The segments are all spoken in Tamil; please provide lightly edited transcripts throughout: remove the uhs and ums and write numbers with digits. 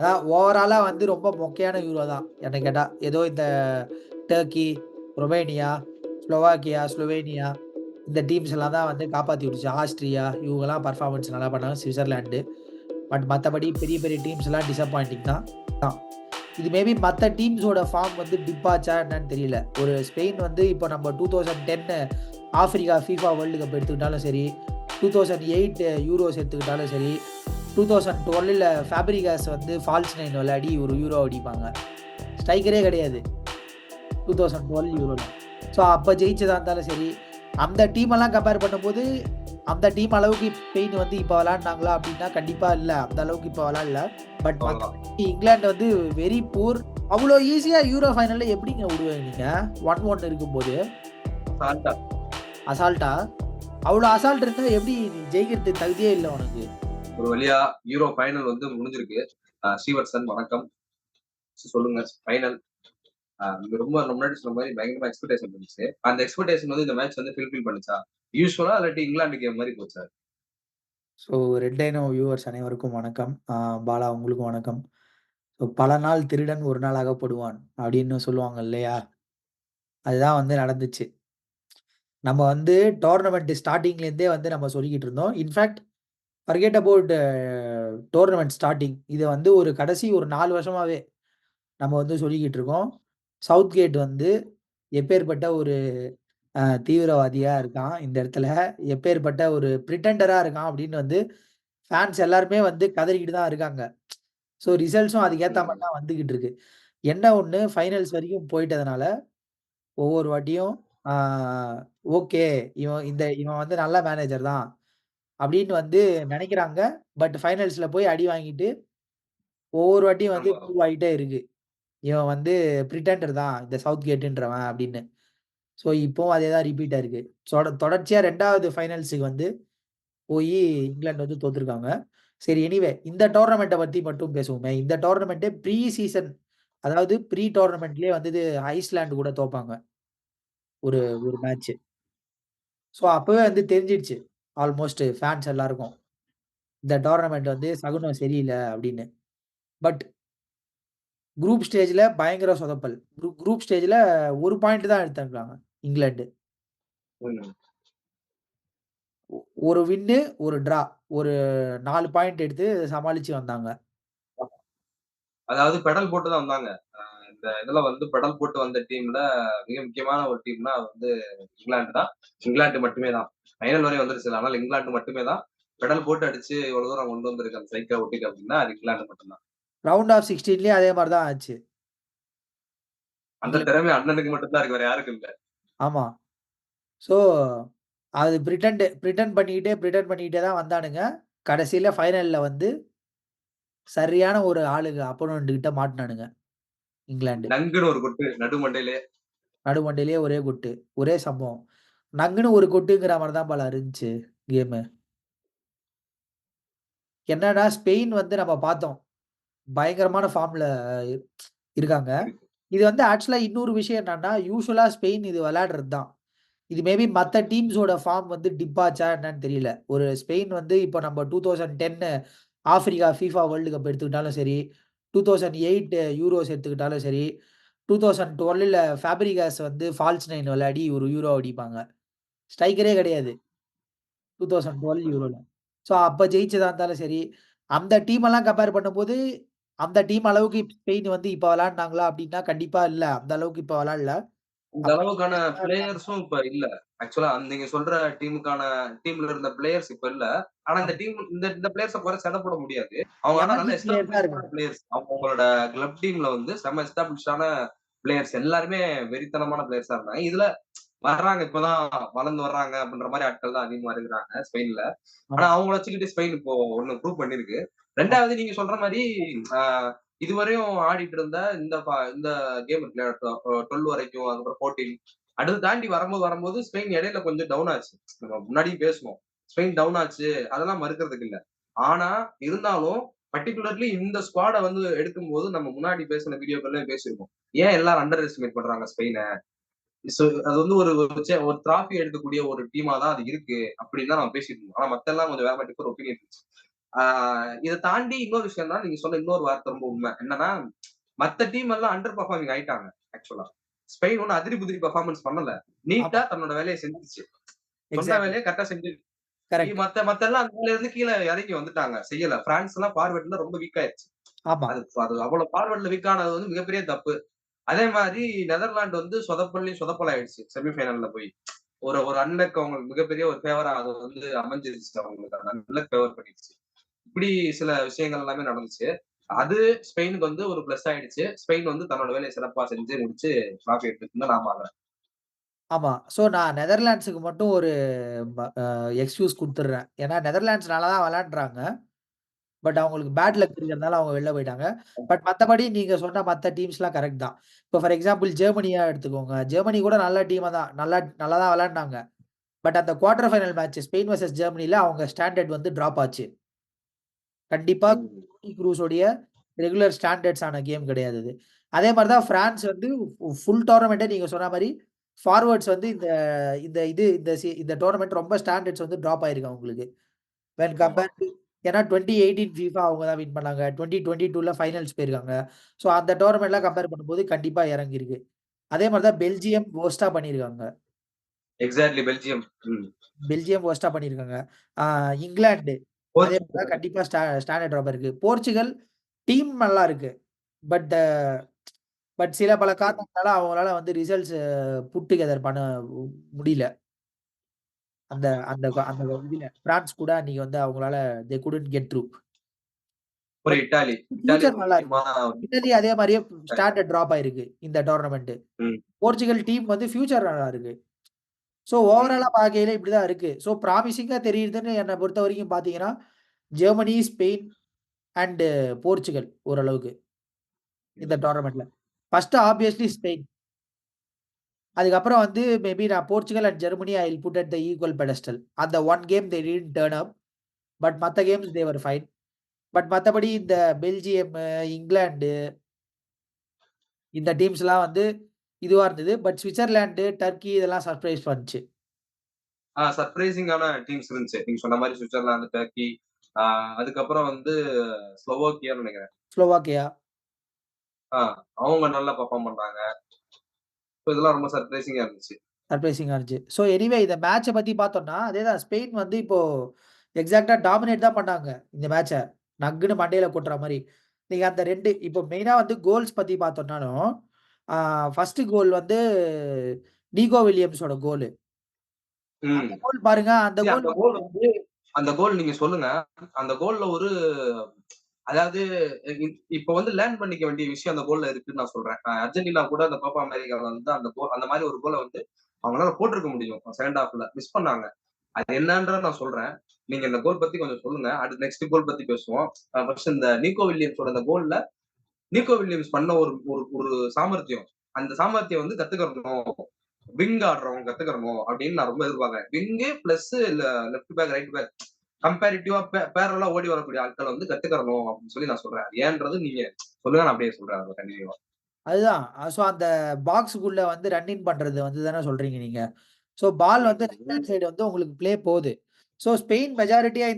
அதான் ஓவராலா வந்து ரொம்ப மொக்கையான யூரோ தான். என்ன கேட்டா. ஏதோ இந்த டர்க்கி, ரொமேனியா, ஸ்லோவேனியா இந்த டீம்ஸ் எல்லாம் தான் வந்து காப்பாத்தி விட்டுச்சு. ஆஸ்ட்ரியா இவங்கலாம் பெர்ஃபார்மன்ஸ் நல்லா பண்ணாங்க. ஸ்விட்சர்லாந்து. பட் மத்தபடி பெரிய பெரிய டீம்ஸ்லாம் டிசப்பாயிண்டிங் தான். தான். இது மேபி மத்த டீம்ஸோட ஃபார்ம் வந்து டிப் ஆச்சா என்னன்னு தெரியல. ஒரு ஸ்பெயின் வந்து இப்போ நம்ம 2010 ஆஃப்ரிக்கா ஃபிஃபா வேர்ல்டு கப் எடுத்துக்கிட்டாலும் சரி, 2008 யூரோஸ் எடுத்துக்கிட்டாலும் சரி, 2012ல ஃபேப்ரிகாஸ் வந்து ஃபால்ஸ் 9 விளையாடி ஒரு யூரோ அடிப்பாங்க. ஸ்ட்ரைக்கரே கிடையாது. 2012 யூரோல. ஸோ அப்ப ஜெயிச்சதா இருந்தாலும் சரி, அந்த டீம் எல்லாம் கம்பேர் பண்ணும்போது, அந்த டீம் அளவுக்கு ஸ்பெயின் வந்து இப்ப விளையாடுனாங்களா அப்டின்னா, கண்டிப்பா இல்ல. அந்த அளவுக்கு இப்ப விளையாடல. பட் அவ்வளவுதான். மத்தபடி இங்கிலாந்து வந்து வெரி பூர். அவ்ளோ ஈஸியா யூரோ ஃபைனல்ல எப்படிங்க விடுவீங்க நீங்க? 1-1 இருக்கும்போது. சால்ட்டா. அசால்ட்டா? அவ்ளோ அசால்ட் இருந்தா எப்படி நீ ஜெயிக்கிறதுக்கு தகுதியே இல்ல உனக்கு. ஒரு வழியா யூரோ ஃபைனல் வந்து முடிஞ்சிருக்கு. ஸ்ரீவத்சன் வணக்கம். சொல்லுங்க ஃபைனல். ரொம்ப முன்னாடி சொன்ன மாரி பயங்கரமா எக்ஸ்பெக்டேஷன் இருந்துச்சு. அந்த எக்ஸ்பெக்டேஷன் வந்து இந்த மேட்ச் வந்து ஃபுல்ஃபில் பண்ணுச்சா? யூசுவலா இல்லாட்டி இங்கிலாந்து கேம் மாரி போச்சா? ஸோ ரெட் ஐனோ வியூவர்ஸ் அனைவருக்கும் வணக்கம். பாலா உங்களுக்கும் வணக்கம். ஸோ பல நாள் திருடன் ஒரு நாள் அகப்படுவான் அப்படின்னு சொல்லுவாங்க இல்லையா? அதுதான் வந்து நடந்துச்சு. நம்ம வந்து டோர்னமெண்ட் ஸ்டார்ட்டிங்லேருந்தே வந்து நம்ம சொல்லிக்கிட்டு இருந்தோம். In fact forget about tournament starting. இத வந்து ஒரு கடைசி ஒரு 4 வருஷமாவே நம்ம வந்து சொல்லிக்கிட்டு இருக்கோம். சவுத்கேட் வந்து எப்பேர்ப்பட்ட ஒரு தீவிரவாதியா இருக்கான் இந்த இடத்துல. எப்பேர்ப்பட்ட ஒரு பிரிட்டெண்டரா இருக்கான் அப்படின்னு வந்து ஃபேன்ஸ் எல்லாருமே வந்து கதறிக்கிட்டு தான் இருக்காங்க. ஸோ ரிசல்ட்ஸும் அதுக்கேத்த மாரி ம். தான் வந்துகிட்டு இருக்கு. என்ன ஒண்ணு ஃபைனல்ஸ் வரைக்கும் போயிட்டதுனால, ஒவ்வொரு வாட்டியும் ஆ ஓகே. இவன் வந்து நல்ல மேனேஜர் தான். அப்படின்னு வந்து நெனைக்கிறாங்க. பட் ஃபைனல்ஸ்ல போய் அடி வாங்கிட்டு, ஒவ்வொரு வாட்டியும் வந்து ஆமா. ப்ரூவ் ஆயிட்டே இருக்கு. இவன் வந்து பிரிட்டெண்டர் தான் இந்த சவுத் கேட்டுன்றவன் அப்படின்னு. ஸோ இப்பவும் அதே தான் ரிப்பீட் ஆயிருக்கு. தொடர்ச்சியா 2வது ஃபைனல்ஸ்க்கு வந்து போயி இங்கிலாந்து வந்து தோத்துருக்காங்க. சரி எனிவே இந்த டோர்னமெண்ட்ட பத்தி மட்டும் பேசுவோமே. இந்த டோர்னமெண்ட்டே ப்ரீ சீசன் அதாவது ப்ரீ டோர்னமெண்ட்லயே வந்து ஐஸ்லாண்ட் கூட தோப்பாங்க. ஒரு ஒரு மேட்ச்சு. ஸோ அப்பவே வந்து தெரிஞ்சிடுச்சு. ஆல்மோஸ்ட் ஃபேன்ஸ் எல்லாருக்கும். இந்த டோர்னமெண்ட் வந்து சகுனம் சரியில்ல அப்படின்னு. பட் குரூப் ஸ்டேஜ்ல பயங்கர சொதப்பல். குரூப் ஸ்டேஜ்ல 1 பாயிண்ட் தான் எடுத்திருக்காங்க இங்கிலாந்து. ம். ஒ ஒரு வின்னு, ஒரு டிரா. ஒரு 4 பாயிண்ட் எடுத்து சமாளிச்சு வந்தாங்க. அதாவது பெடல் போட்டு தான் வந்தாங்க. இந்த இதுல வந்து பெடல் போட்டு வந்த டீம்ல மிக முக்கியமான ஒரு டீம்னா அது வந்து இங்கிலாந்து தான். இங்கிலாந்து மட்டுமே தான். ஃபைனல் வரை வந்துருச்சு. ஆனால் இங்கிலாந்து மட்டுமே தான். பெடல் போட்டு அடிச்சு இவ்வளவு தூரம் கொண்டு வந்திருக்கு அந்த சைக்கிள ஒட்டிட்டு அப்டின்னா, அது இங்கிலாந்து மட்டும் தான். ரவுண்ட் ஆஃப் 16லயும் அதே மாரி தான் ஆச்சு. அந்த இங்கிலாந்து திறமை அண்ணனுக்கு மட்டும் தான் இருக்கு. வேற யாருக்கும் இல்ல. ஆமா. ஸோ அது பிரிட்டெண்ட் பண்ணிக்கிட்டே தான் வந்தானுங்க. கடைசில ஃபைனல்ல வந்து சரியான ஒரு ஆளுங்க அப்போனன்ட் கிட்ட மாட்டுனானுங்க இங்கிலாந்து. டங்குன்னு ஒரு கொட்டு நடு மண்டையிலே. நடுமண்டையிலேயே ஒரே கொட்டு. ஒரே சம்பவம். நங்குன்னு ஒரு கொட்டுங்கிற மாரி தான் போல இருந்துச்சு கேமு. என்னன்னா ஸ்பெயின் வந்து நம்ம பார்த்தோம். பயங்கரமான ஃபார்ம்ல இருக்காங்க. இருக்கு. இது வந்து ஆக்சுவலா இன்னொரு விஷயம் என்னன்னா, யூசுவலா ஸ்பெயின் இது விளையாடுறது தான். இது மேபி மத்த டீம்ஸோட ஃபார்ம் வந்து டிப் ஆச்சா என்னன்னு தெரியல. ஒரு ஸ்பெயின் வந்து இப்போ நம்ம 2010 ஆஃப்ரிக்கா ஃபிஃபா வேர்ல்டு கப் எடுத்துக்கிட்டாலும் சரி, 2008 யூரோஸ் எடுத்துக்கிட்டாலும் சரி, 2012ல ஃபேப்ரிகாஸ் வந்து ஃபால்ஸ் 9 விளையாடி ஒரு யூரோ அடிப்பாங்க. ஸ்ட்ரைக்கரே கிடையாது. 2012 யூரோல. ஸோ அப்ப ஜெயிச்சதா இருந்தாலும் சரி, அந்த டீம் எல்லாம் கம்பேர் பண்ணும்போது, அந்த டீம் அளவுக்கு ஸ்பெயின் வந்து இப்ப விளையாடுனாங்களா அப்டின்னா, கண்டிப்பா இல்ல. அந்த அளவுக்கு இப்ப விளையாடல. இந்த அப்ப அளவுக்கான விளையாடுனாங்க. பிளேயர்ஸும் இப்ப இல்ல. ஆக்சுவலா நீங்க சொல்ற டீமுக்கான டீம்ல இருந்த பிளேயர்ஸ் இப்ப இல்ல. ஆனா இந்த ஆமா. டீம் இந்த பிளேயர்ஸ குறைச்சு எடை போட முடியாது. அவங்க ஆனா நல்ல எமர்ஜிங் பிளேயர் தான் எஸ்டாப்ளிஷ்டான இருக்காங்க. பிளேயர்ஸ். அவங்களோட கிளப் டீம்ல வந்து செம்ம எஸ்டாப்ளிஷ்டான பிளேயர்ஸ். எல்லாருமே வெறித்தனமான பிளேயர்ஸா இருந்தாங்க. இதுல வர்றாங்க இப்பதான் வளர்ந்து வர்றாங்க அப்படின்ற மாரி ஆட்கள் தான் அதிகமா இருக்கிறாங்க ஸ்பெயின்ல. ஆனா ஆமா, அவங்கள வச்சுக்கிட்டு ஸ்பெயின் இப்போ ஒண்ணு ப்ரூவ் பண்ணிருக்கு. ஆமா. 2வது நீங்க சொல்ற மாரி ஆ இதுவரையும் ஆடிட்டு இருந்த இந்த கேம் இருக்குல்ல 12 வரைக்கும் அதுக்கப்புறம் 14 அடுத்து தாண்டி வரும்போது ஸ்பெயின் இடையில கொஞ்சம் டவுன் ஆச்சு. நம்ம முன்னாடியும் பேசுனோம். ஸ்பெயின் டவுன் ஆச்சு. அதெல்லாம் மறுக்கிறதுக்கு இல்ல. ஆனா இருந்தாலும் பர்ட்டிகுலர்லி இந்த ஸ்குவாட வந்து எடுக்கும்போது நம்ம முன்னாடி பேசின வீடியோக்கள்லயும் பேசியிருக்கோம். ஏன் எல்லாரும் அண்டர் எஸ்டிமேட் பண்றாங்க ஸ்பெயின? அது வந்து ஒரு டிராஃபி எடுக்கக்கூடிய ஒரு டீமா தான் அது இருக்கு அப்படின்னு தான் நம்ம பேசிட்டு இருந்தோம். ஆனா மத்தெல்லாம் கொஞ்சம் வேற மாரி ஒரு ஒப்பீனியன் இருந்துச்சு. ஆ இத தாண்டி இன்னொரு விஷயம் தான் நீங்க சொன்ன இன்னொரு வார்த்தை ரொம்ப உண்மை. என்னன்னா, மத்த டீம் எல்லாம் அண்டர் பெர்ஃபார்மிங் ஆயிட்டாங்க ஆக்சுவலா. ஸ்பெயின் ஒண்ணும் அதிரி புதிரி பெர்ஃபார்மன்ஸ் பண்ணல. ஆமா. நீட்டா தன்னோட வேலைய செஞ்சுச்சு. சொன்ன எக்ஸாக்ட்லி. வேலைய கரெக்ட்டா செஞ்சு கரெக்ட். மத்த மத்த எல்லாம் மேல இருந்து கீழ இறங்கி வந்துட்டாங்க. செய்யல. பிரான்ஸ்லாம் ஃபார்வர்ட்ல ரொம்ப வீக் ஆயிருச்சு. ஆமா, அது அது அவ்வளவு ஃபார்வர்ட்ல வீக் ஆனது வந்து மிகப்பெரிய தப்பு. அதே மாரி நெதர்லாண்ட் வந்து சொதப்பல் ஆயிடுச்சு. செமி ஃபைனல்ல போய். ஒரு ஒரு அன்லக் அவங்களுக்கு மிகப்பெரிய ஒரு ஃபேவரா அது வந்து அமைஞ்சிருச்சு அவங்களுக்கு. அந்த அன்லக் ஃபேவர் பண்ணிருச்சு. இப்படி சில விஷயங்கள் எல்லாமே நடந்துச்சு. அது ஸ்பெயினுக்கு வந்து ஒரு பிளஸ் ஆயிடுச்சு. ஸ்பெயின் வந்து தன்னோட வேலைய சிறப்பா செஞ்சு முடிச்சு டிராஃபி எடுத்துட்டுன்னு தான் நான் பார்க்குறேன். ஆமா. ஸோ நான் நெதர்லாண்ட்ஸுக்கு மட்டும் ஒரு ம அ எக்ஸ்கியூஸ் குடுத்துடுறேன். ஏன்னா நெதர்லாண்ட்ஸ் நல்லா தான் விளையாடுறாங்க. பட் அவங்களுக்கு பேட் லக் இருக்கிறதுனால அவங்க வெளில போயிட்டாங்க. பட் மத்தபடி நீங்க சொன்ன மத்த டீம்ஸ்லாம் கரெக்ட் தான். இப்போ ஃபார் எக்ஸாம்பிள் ஜெர்மனியா எடுத்துக்கோங்க. ஜெர்மனி கூட நல்ல டீமா தான். நல்லா தான் விளையாடுனாங்க. பட் அந்த quarter final match Spain versus ஜெர்மனில அவங்க ஸ்டாண்டர்ட் வந்து டிராப் ஆச்சு. கண்டிப்பா ம். டோனி குரூஸோடைய ரெகுலர் ஸ்டாண்டர்ட்ஸ் ஆன கேம் கிடையாது இது. அதே மாரி தான் பிரான்ஸ் வந்து ஃபுல் டோர்னமென்ட்டே நீங்க சொன்ன மாரி ஃபார்வர்ட்ஸ் வந்து இந்த டோர்னமென்ட் ரொம்ப ஸ்டாண்டர்ட்ஸ் வந்து டிராப் ஆயிருக்கு அவங்களுக்கு. வென் ஆமா. கம்பேர் டூ ஏன்னா 2018 ஃபிஃபா அவங்க தான் வின் பண்ணாங்க. 2022ல ஃபைனல்ஸ் போயிருக்காங்க. ஸோ அந்த டோர்னமென்ட்லாம் கம்பேர் பண்ணும்போது கண்டிப்பா இறங்கியிருக்கு. அதே மாரி தான் பெல்ஜியம் வொர்ஸ்ட்டா பண்ணியிருக்காங்க. Exactly Belgium. ம். பெல்ஜியம் வொர்ஸ்ட்டா பண்ணியிருக்காங்க. ஆ இங்கிலாந்து அதே மாரி தான் போர்ச்சுகல். கண்டிப்பா ஸ்டாண்டர்ட் ட்ராப் இருக்கு. போர்ச்சுகல் டீம் நல்லா இருக்கு. பட் சில பல காரணங்களால அவங்களால வந்து ரிசல்ட்ஸ் புட் டூகெதர் பண்ண முடியல. அந்த அந்த அந்த இதுல பிரான்ஸ் கூட அன்னைக்கு வந்து அவங்களால தே குடன்ட் கெட் த்ரூ. பட் அப்புறம் இட்டாலி. இட்டாலி ஃபியூச்சர் ஒரு நல்லா இருக்கு. முக்கியமான இத்தாலி அதே மாரியே ஸ்டாண்டர்ட் டிராப் ஆயிருக்கு இந்த டோர்னமெண்ட். ம். போர்ச்சுகல் டீம் வந்து ஃபியூச்சர் நல்லா இருக்கு. சோ ம். ஓவராலா பார்க்கையில இப்படிதான் இருக்கு. சோ ப்ராமிசிங்கா தெரியுதுன்னு என்ன பொறுத்தவரைக்கும் பார்த்தீங்கன்னா, ஜெர்மனி, ஸ்பெயின் அண்ட் போர்ச்சுகல் ஓரளவுக்கு இந்த ம். டோர்னமெண்ட்ல. First obviously Spain. அதுக்கப்புறம் வந்து மேபி நான் Portugal and Germany I will put at the equal pedestal. அந்த one game they didn't turn up. But மத்த games they were fine. But மத்தபடி இந்த பெல்ஜியம், இங்கிலாந்து இந்த டீம்ஸ்லாம் வந்து இதுவா இருந்தது. பட் ஸ்விட்சர்லாந்து, டர்க்கி இதெல்லாம் சர்ப்ரைஸ் பண்ணுச்சு. சர்ப்ரைசிங்கான டீம்ஸ் இருந்துச்சு. நீங்க சொன்ன மாரி சுவிட்சர்லாந்து, டர்க்கி, ஆ அதுக்கப்புறம் வந்து ஸ்லோவாக்கியான்னு நெனைக்கிறேன். ஸ்லோவாக்கியா ஆ அவங்க நல்லா பெர்ஃபார்ம் பண்ணாங்க. சோ இதெல்லாம் ரொம்ப சர்ப்ரைசிங்கா இருந்துச்சு. சர்ப்ரைசிங்கா இருந்துச்சு. ஸோ எனிவே இந்த மேட்ச பத்தி பார்த்தோம்னா, அதேதான் ஸ்பெயின் வந்து இப்போ எக்ஸாக்ட்டா டாமினேட் தான் பண்ணாங்க இந்த மேட்ச. நக்குன்னு மண்டையில கொட்டுற மாரி. நீங்க அந்த 2 இப்போ மெயினா வந்து கோல்ஸ் பத்தி பார்த்தோம்னாலும், ஆ ஃபர்ஸ்ட் கோல் வந்து நீகோ வில்லியம்ஸோட கோலு. அந்த ம். கோல் பாருங்க, அந்த கோல் அந்த கோல் வந்து அந்த கோல் நீங்க சொல்லுங்க. அந்த கோல்ல ஒரு அதாவது இப்ப வந்து லேர்ன் பண்ணிக்க வேண்டிய விஷயம் அந்த கோல்ல இருக்குன்னு நான் சொல்றேன். அர்ஜென்டினா கூட அந்த கோப்பா அமெரிக்கால வந்து அந்த கோல் அந்த மாரி ஒரு கோல வந்து அவங்களால போட்டிருக்க முடியும். செகண்ட் ஹாஃப்ல. மிஸ் பண்ணாங்க. அது என்னன்றத நான் சொல்றேன். நீங்க இந்த கோல் பத்தி கொஞ்சம் சொல்லுங்க. அடுத்து நெக்ஸ்ட் கோல் பத்தி பேசுவோம். ஃபர்ஸ்ட் இந்த நீக்கோ வில்லியம்ஸோட அந்த கோல்ல நீக்கோ வில்லியம்ஸ் பண்ண ஒரு ஒரு ஒரு சாமர்த்தியம். அந்த சாமர்த்தியம் வந்து கத்துக்கறணும். விங் ஆடுறவங்க கத்துக்கறணும் அப்படின்னு நான் ரொம்ப எதிர்பார்க்கிறேன். Wing plus left back, right back கம்பேரிட்டிவா பேரலா ஓடி வரக்கூடிய ஆட்கள வந்து கத்துக்கறணும் அப்படின்னு சொல்லி நான் சொல்றேன். அது ஏன்றது நீங்க சொல்லுங்க. நான் அப்படியே சொல்றேன் அத கன்டினியூவா. அதுதான். ஸோ அந்த பாக்ஸ்க்குள்ள வந்து ரன் இன் பண்றது வந்து தானே சொல்றீங்க நீங்க. ஸோ பால் வந்து ரைட் ஹேண்ட் சைடு வந்து உங்களுக்கு ப்ளே போகுது. ஸோ ஸ்பெயின் மெஜாரிட்டியா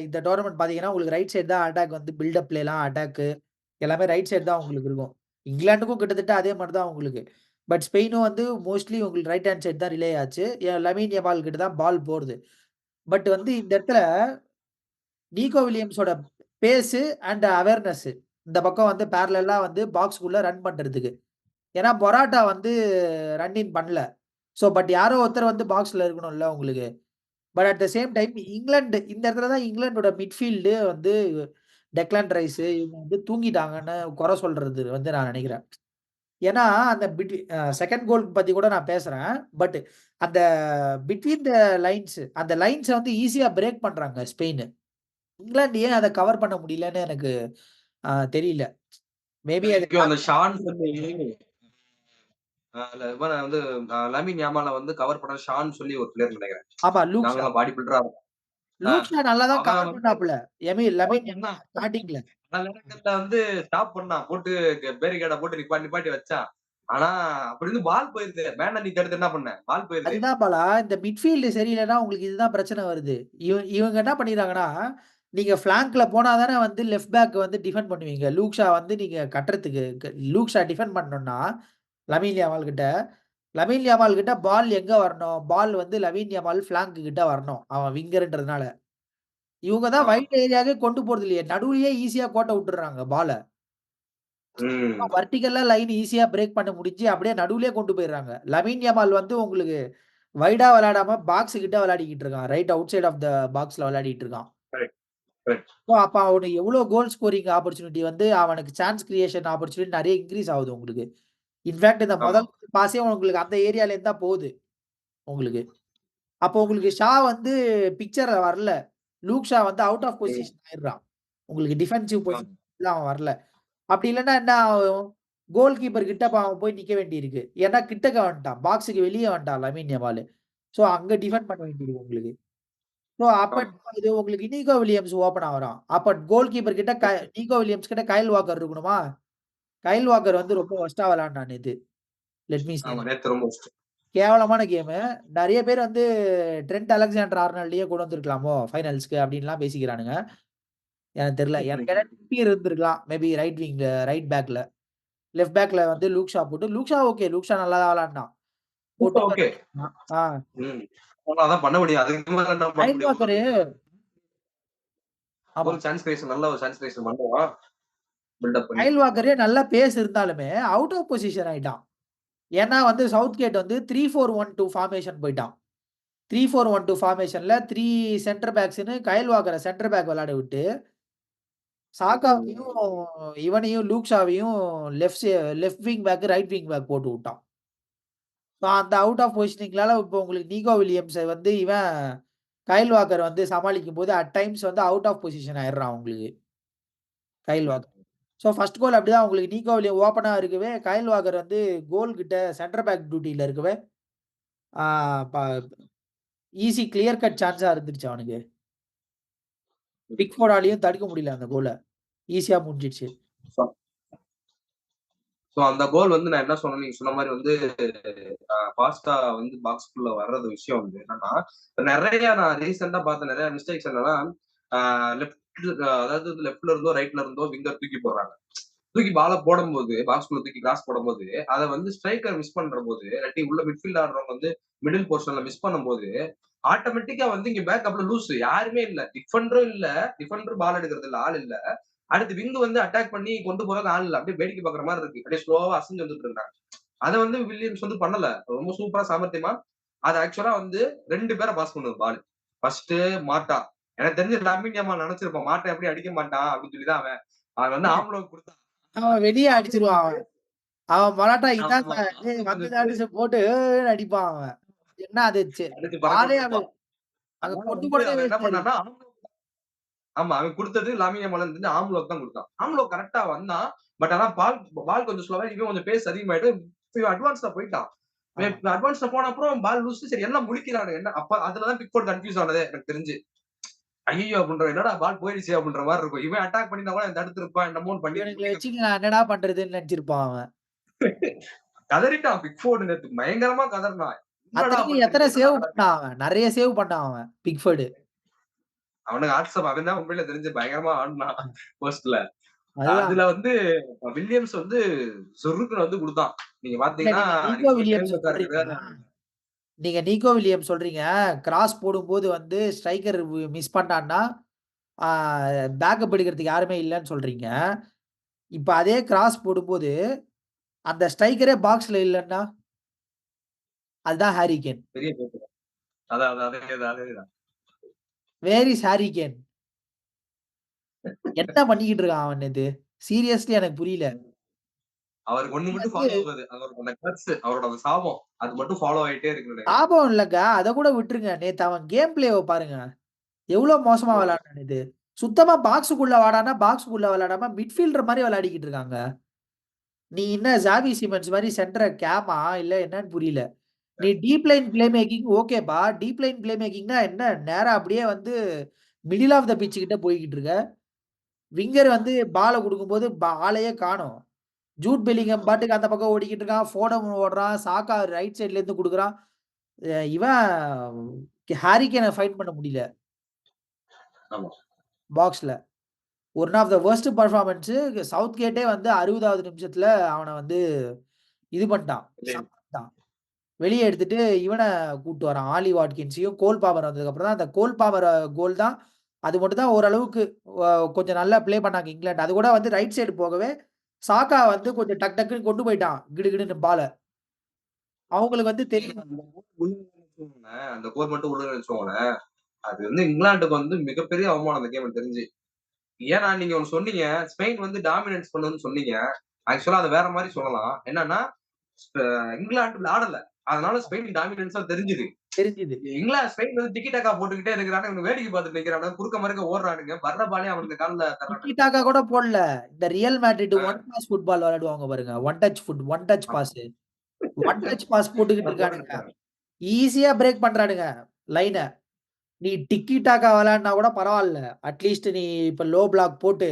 இந்த டோர்னமெண்ட் பார்த்தீங்கன்னா, உங்களுக்கு ரைட் சைடு தான் அட்டாக் வந்து பில்டப் பிளேலாம் அட்டாக்கு எல்லாமே ரைட் சைடு தான் உங்களுக்கு இருக்கும். இங்கிலாந்துக்கும் கிட்டத்தட்ட அதே மாரி தான் உங்களுக்கு. பட் ஸ்பெயினும் வந்து மோஸ்ட்லி உங்களுக்கு ரைட் ஹேண்ட் சைடு தான் ரிலே ஆச்சு. லமீன் யமால் கிட்ட தான் பால் போறது. பட் வந்து இந்த இடத்துல நீகோ வில்லியம்ஸோட பேஸு அண்ட் அவேர்னஸ் இந்த பக்கம் வந்து பேரலல்லா வந்து பாக்ஸ்க்குள்ள ரன் பண்றதுக்கு. ஏன்னா, மொராட்டா வந்து ரன் இன் பண்ணல. பட் யாரோ ஒருத்தர் வந்து பாக்ஸ்ல இருக்கணும்ல உங்களுக்கு. But at the same time England இந்த இடத்துல தான் இங்கிலாந்தோட மிட்ஃபீல்டு வந்து டெக்லான் ரைஸ் இவங்க வந்து தூங்கிட்டாங்கன்னு குறை சொல்றது வந்து நான் நினைக்கிறேன். ஏன்னா, அந்த செகண்ட் கோல் பத்தி கூட நான் பேசுறேன். பட் அந்த பிட்வீன் த லைன்ஸ் அந்த லைன்ஸ வந்து ஈஸியா பிரேக் பண்றாங்க ஸ்பெயின். இங்கிலாந்து ஏன் அத கவர் பண்ண முடியலன்னு எனக்கு தெரியல. மேபி அது இத்தனைக்கும் அந்த ஷான் சொல்லி இவன வந்து லமீன் யாமால வந்து கவர் பண்ண ஷான் சொல்லி ஒரு பிளேயர் நெனைக்கிறேன். ஆமா லூக் ஷா. நாங்கலாம் பாடி பில்டரா ஆ லூக் ஷா நல்லா தான் அவன் கவர் வந்து பண்ணாப்புல. கவர் லமீன் பண்ணான். ஸ்டார்ட்டிங்ல. பல நேரங்கள்ல வந்து ஸ்டாப் பண்ணான். போட்டு பேரிகார்ட போட்டு நிப்பாட்டி நிப்பாட்டி வச்சான். ஆனா, அப்படி இருந்து பால் போயிருது. மேல நீ தடுத்து என்ன பண்ண? பால் போயிருது. அதுதான் பாலா, இந்த மிட்ஃபீல்டு சரியில்லன்னா உங்களுக்கு இதுதான் பிரச்சனை வருது. இவங்க என்ன பண்ணிடுறாங்கன்னா, நீங்க ஃப்ளாங்க்ல போனா தானே வந்து லெஃப்ட் பேக் வந்து டிஃபெண்ட் பண்ணுவீங்க. லூக் ஷா வந்து நீங்க கட்டுறதுக்கு லூக் ஷா டிஃபெண்ட் பண்ணணும்னா, லமீன் யாமால் கிட்ட லமீன் யாமால் கிட்ட பால் எங்க வரணும்? பால் வந்து லமீன் யாமால் ஃப்ளாங்க் கிட்ட வரணும். அவன் விங்கர்ன்றதுனால. இவங்க தான் ஆமா. வைட் ஏரியாவே கொண்டு போறது இல்லையே. நடுவுலயே ஈஸியா கோட்ட விட்டுர்றாங்க பால. ம். வெர்டிகல்லா லைன் ஈஸியா பிரேக் பண்ண முடிஞ்சு, அப்படியே நடுவுலயே கொண்டு போயிர்றாங்க. லமீன் யமால் வந்து உங்களுக்கு வைடா விளையாடாம பாக்ஸ் கிட்ட விளையாடிக்கிட்டு இருக்கான். Right outside of the பாக்ஸ்ல விளையாடிட்டு இருக்கான். Correct, correct. ஸோ அப்ப அவனுக்கு எவ்வளோ கோல் ஸ்கோரிங் ஆப்பர்ச்சுனிட்டி வந்து அவனுக்கு சான்ஸ் கிரியேஷன் ஆப்பர்ச்சுனிட்டி நெறைய இன்கிரீஸ் ஆகுது உங்களுக்கு. இன்ஃபாக்ட் இந்த ஆமா. முதல் பாஸே உங்களுக்கு அந்த ஏரியால இருந்து தான் போகுது உங்களுக்கு. அப்போ உங்களுக்கு ஷா வந்து பிக்சர்ல வரல. லூக் ஷா வந்து அவுட் ஆஃப் ம். பொசிஷன் ஆயிடுறான். உங்களுக்கு டிஃபென்சிவ் ஆமா. பொசிஷன்ல அவன் வரல. அப்படி இல்லன்னா என்ன ஆகும்? கோல் கீப்பர் கிட்ட அவன் போய் நிக்க வேண்டியிருக்கு. ஏன்னா கிட்டக்க வந்துட்டான். பாக்ஸ்க்கு வெளிய வந்துட்டான் லமீன் யமாலு. ஸோ அங்க டிஃபெண்ட் பண்ண வேண்டியிருக்கு உங்களுக்கு. ஸோ அப்ப ஆமா. என்ன ஆகுது உங்களுக்கு இனிகோ வில்லியம்ஸ் ஓப்பன் ஆகுறான். அப்ப கோல் கீப்பர் கிட்ட நிக்கோ வில்லியம்ஸ் கிட்ட கைல் வாக்கர் இருக்கணுமா? கைல் வாக்கர் வந்து ரொம்ப வொர்ஸ்ட்டா விளையாண்டான் நேத்து. லெட் மீ சே ஆமா. தட். நேத்து ரொம்ப ஒஸ்ட். கேவலமான கேமு. நெறைய பேர் வந்து ட்ரென்ட் அலெக்சாண்டர் ஆர்னால்டயே கொண்டு வந்திருக்கலாமோ ஃபைனல்ஸ்க்கு அப்டின்லாம் பேசிக்கிறானுங்க. எனக்கு தெரியல. எனக்கு கேட்டா ட்ரிப்பியர் இருந்திருக்கலாம். மேபி ரைட் பேக்ல. லெஃப்ட் பேக்ல வந்து லூக் ஷா போட்டு Luke Shaw okay. Luke Shaw நல்லா தான் விளையாண்டான். போட்டு ஓகே. ஆ ம். அதான் பண்ண முடியும். அதுக்கு மேல என்ன பண்ண கைல் முடியும்? வாக்கரு ஆமா. ஒரு சான்ஸ் கிரியேஷன் நல்ல ஒரு சான்ஸ் கிரியேஷன் பண்ணுவான். பில்டப் பண்ணி. கைல் வாக்கரே நல்ல பேஸ் இருந்தாலுமே அவுட் ஆஃப் பொசிஷன் ஆயிட்டான். ஏன்னா வந்து சவுத்கேட் வந்து 3-4-1-2 ஃபார்மேஷன் போய்ட்டான். 3-4-1-2 ஃபார்மேஷன்ல 3 சென்டர் பேக்ஸ்ன்னு கைல் வாக்கர சென்டர் பேக் விளையாட விட்டு, சாகாவையும் இவனையும் லூக் ஷாவையும் left wing back, right wing back போட்டு விட்டான். ஸோ அந்த அவுட் ஆஃப் பொசிஷனிங்னால இப்போ உங்களுக்கு நீகோ வில்லியம்ஸ வந்து கைல் வாக்கர் வந்து சமாளிக்கும்போது அட் டைம்ஸ் வந்து அவுட் ஆஃப் பொசிஷன் ஆயிடுறான் உங்களுக்கு. Kyle Walker. So first goal அப்படிதான் உங்களுக்கு நீகோ வில்லியம் ஓப்பனா இருக்கவே, கைல் வாக்கர் வந்து கோல் கிட்ட சென்டர் பேக் டியூட்டில இருக்கவே, ஆ ப ஈஸி கிளியர் கட் சான்ஸா இருந்துருச்சு அவனுக்கு. பிக்ஃபோர்டாலயும் தடுக்க முடியல அந்த கோல. ஈஸியா முடிஞ்சிடுச்சு. சோ சோ அந்த கோல் வந்து நான் என்ன சொன்னேன், நீங்க சொன்ன மாரி வந்து ஃபாஸ்ட்டா வந்து பாக்ஸ்க்குள்ள வர்றது விஷயம் வந்து என்னன்னா, நெறைய நான் ரீசென்ட்டா பார்த்த நெறைய மிஸ்டேக்ஸ் என்னன்னா, ஆ லெஃப்ட் அதாவது லெஃப்ட்ல இருந்தோ, ரைட்ல இருந்தோ விங்கர் தூக்கி போடுறாங்க. தூக்கி பால போடும்போது, பாக்ஸ்குள்ள தூக்கி கிராஸ் போடும்போது, அத வந்து ஸ்ட்ரைக்கர் மிஸ் பண்றபோது, இல்லாட்டி உள்ள மிட்ஃபீல்ட் ஆடுறவங்க வந்து மிடில் போர்ஷன்ல மிஸ் பண்ணும்போது, ஆட்டோமேட்டிக்கா வந்து இங்க பேக்கப்ல லூசு. யாருமே இல்ல. டிஃபெண்டரும் இல்ல. டிஃபெண்டர் பால் எடுக்கிறது இல்ல. ஆள் இல்ல. அடுத்து விங் வந்து அட்டாக் பண்ணி கொண்டு போறதுக்கு ஆள் இல்ல. அப்படியே வேடிக்கை பார்க்குற மாரி இருக்கு. அப்படியே ஸ்லோவா அசஞ்சு வந்துட்டு இருந்தாங்க. அத வந்து வில்லியம்ஸ் வந்து பண்ணல. ரொம்ப சூப்பரா சாமர்த்தியமா, அது ஆக்சுவலா வந்து 2 பேர பாஸ் பண்ணுது பால். ஃபர்ஸ்ட்டு மாட்டா. எனக்கு தெரிஞ்சு லமின் யமால் நெனச்சிருப்பான். மாட்டா எப்படி அடிக்க மாட்டான் அப்படின்னு சொல்லி தான் அவன் அவன் வந்து ஆம்லோக்கு குடுத்தான். அவன் வெளிய ஆம்லோ அடிச்சுருவான் கொஞ்சம் அவன். அவன் மராட்டா இதான் ஆமா. சார் ஏய் ஆம்லோ கொஞ்சம் வந்துடான்னு போட்டு ஏய்ன்னு அடிப்பான் அவன். என்ன அது அடிச்சு பறக்க பாலே அவன் விட்டுருப்பான். அங்க அதனால கொண்டு வந்து போனதே அவன் என்ன வேஸ்ட் ஆயிருக்கு. பண்ணான்னா, ஆமா. அவன் குடுத்தது லாமின் யமால் வந்து ஆம்லோக்கு தான் குடுத்தான். ஆம்லோ கரெக்ட்டா வந்தான். பட் ஆனா பால் பால் கொஞ்சம் ஸ்லோவா இவன் கொஞ்சம் பேஸ் அதிகமாயிட்டு இவன் அட்வான்ஸ்ல போயிட்டான். ஆமா. இவன் அட்வான்ஸ்ல போன அப்புறம் பால் லூஸ் சரி எல்லாம் முழிக்கிறானுங்க. என்ன அப்ப அதுல தான் பிக்ஃபோர்ட் கன்ஃப்யூஸ் ஆனதே எனக்கு தெரிஞ்சு. ஐய்யய்யோ! அப்படின்ற என்னடா பால் போயிருச்சே அப்படின்ற மாரி இருக்கும். இவன் அட்டாக் பண்ணியிருந்தா கூட தடுத்திருப்பான். என்னமோ பண்ணி இவனுங்கள முட்டிக்க வச்சுட்டு நான் என்னடா பண்றதுன்னு நெனச்சிருப்பான் அவன். கதறிட்டான் பிக்ஃபோர்ட் நேத்து பயங்கரமா கதறினான். என்னடா அத்தனைக்கும் எத்தன பண்றீங்க? என்னடா சேவ் நடக்குது? பண்ணான் அவன். நெறைய சேவ் பண்ணான் அவன். பிக்ஃபோர்டு. அவனுக்கு வாட்ஸ்அப் அவன் தான் உண்மையிலே தெரிஞ்சு பயங்கரமா ஆடுனான் போஸ்ட்ல. அதுதான். அதுல வந்து வில்லியம்ஸ் வந்து சொருக்குன்னு வந்து குடுத்தான். நீங்க இல்ல பார்த்தீங்கன்னா, நீங்க நீக்கோ நீங்க இப்ப வில்லியம்ஸ் கேள்விப்பட்டா சொல்றீங்க. இருக்கிற நீங்க நீக்கோ வில்லியம்ஸ் சொல்றீங்க. கிராஸ் போடும்போது வந்து ஸ்ட்ரைக்கர் மிஸ் பண்ணான்னா, ஆ பேக்கப் எடுக்கிறதுக்கு யாருமே இல்லன்னு சொல்றீங்க. இப்ப அதே கிராஸ் போடும்போது, அந்த ஸ்ட்ரைக்கரே பாக்ஸ்ல இல்லன்னா, அதுதான் ஹாரி கேன். பெரிய பேச்சு. அதான், அதான் அதேதான், அதேதான். Where is Harry Kane? என்ன பண்ணிக்கிட்டு இருக்கான் அவன் நேத்து? சீரியஸ்லி எனக்கு புரியல. அவருக்கு ஒண்ணு மட்டும் வந்து ஃபாலோ ஆகுது. அவரோட அந்த கட்ஸ், அவரோட அந்த சாபம். அது மட்டும் ஃபாலோ ஆயிட்டே இருக்குன்னு நெனைக்கிறேன். லாபம் இல்லங்க. அத கூட விட்டுருங்க. நேத்து அவன் கேம் பிளேவ பாருங்க. எவ்ளோ மோசமா விளையாண்டான் நேத்து. சுத்தமா பாக்ஸ்க்குள்ள வாடான்னா, பாக்ஸ்க்குள்ள விளையாடாம மிட்ஃபீல்டர் மாரி விளையாடிக்கிட்டு இருக்காங்க. நீ என்ன ஜாவி சிமன்ஸ் மாரி சென்டர கேமா? இல்ல என்னன்னு புரியல. நீ டீப் லைன் பிளே மேக்கிங் ஓகேப்பா. டீப் லைன் பிளே மேக்கிங்னா என்ன? நேரா அப்படியே வந்து மிடில் ஆஃப் த பிட்ச் கிட்ட போய்க்கிட்டு இருக்க. விங்கர் வந்து பால குடுக்கும்போது ஆளையே காணோம். ஜூட் பெல்லிங்ஹாம் பாட்டுக்கு அந்த பக்கம் ஓடிக்கிட்டு இருக்கான். ஃபோடன் ஓடுறான். சாக்கா ரைட் சைட்ல இருந்து குடுக்குறான். இவன் ஹாரி கேன ஃபைண்ட் பண்ண முடியல. ஆமா. பாக்ஸ்ல. One of the worst performance Southgate வந்து 60வது நிமிஷத்துல அவன வந்து இது பண்ணிட்டான். சாப்பிட்டான். வெளிய எடுத்துட்டு இவன கூட்டு வரான். ஆலி வாட்கின்ஸையும், கோல் பாமர் வந்ததுக்கப்புறம் தான் அந்த கோல் பாமர் கோல் தான் அது மட்டும் தான் ஓரளவுக்கு அ கொஞ்சம் நல்லா ப்ளே பண்ணாங்க இங்கிலாந்து. அது கூட வந்து ரைட் சைடு போகவே, சாக்கா வந்து கொஞ்சம் டக் டக்குன்னு கொண்டு போயிட்டான். கிடுகிடுன்னு பால. அவங்களுக்கு வந்து தெரியும். அந்த கோல் மட்டும் உள்ள வச்சுக்கோங்களேன். அது வந்து இங்கிலாந்துக்கு வந்து மிகப்பெரிய அவமானம் அந்த கேம் எனக்கு தெரிஞ்சு. ஏன்னா நீங்க ஒண்ணு சொன்னீங்க. ஸ்பெயின் வந்து டாமினன்ஸ் பண்ணுதுன்னு சொன்னீங்க. ஆக்சுவலா அத வேற மாரி சொல்லலாம். என்னன்னா, இங்கிலாந்து விளையாடல. அதனால ஸ்பெயின் டாமினன்ஸா தெரிஞ்சுது. தெரிஞ்சுது. ஸ்பெயின் வந்து டிக்கி டாக்கா போட்டுக்கிட்டே இருக்கிறானுங்க. இவனுங்க வேடிக்கை பார்த்துட்டு நிக்கிறானுங்க. குறுக்க மறுக்க ஓடுறானுங்க. வர்ற பாலே அவனுங்க கால்ல டிக்கி தர்றானுங்க டாக்கா தெரியுமா? கூட போடல. இந்த ரியல் மேட்ரிட் ஆ. ஒன் பாஸ் ஃபுட்பால் விளையாடுவாங்க பாருங்க. ஒன் டச் ஆமா. பாஸ். ஒன் டச் பாஸ் போட்டுக்கிட்டு அத இருக்கானுங்க. போட்டுருக்காங்க. ஈஸியா பிரேக் பண்றானுங்க லைன. நீ டிக்கி டாக்கா விளையாடுனா கூட பரவால்ல. அட்லீஸ்ட் நீ இப்ப லோ பிளாக் போட்டு